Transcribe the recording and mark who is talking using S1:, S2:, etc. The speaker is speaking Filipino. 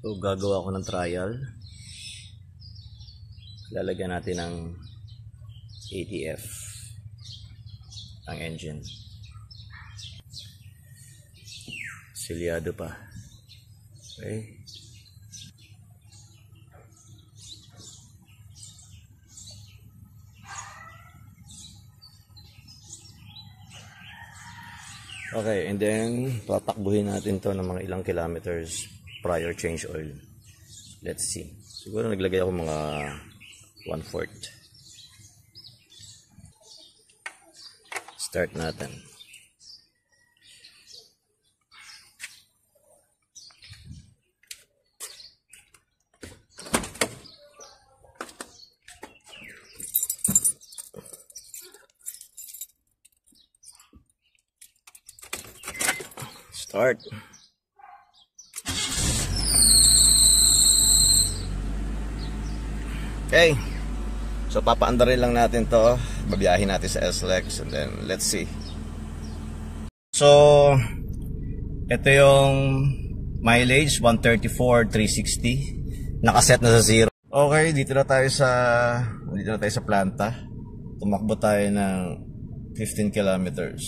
S1: So gagawa ko ng trial. Lalagyan natin ng ATF ang engine. Silyado pa. Okay. Okay, and then tatakbuhin natin to ng mga ilang kilometers prior change oil. Let's see. Siguro naglagay ako mga 1/4. Start natin. Start. Okay. So papaandarin lang natin to. Babiyahin natin sa SLEX and then let's see. So ito yung mileage 134,360. Nakaset na sa 0. Okay, dito na tayo sa planta. Tumakbo tayo ng 15 kilometers.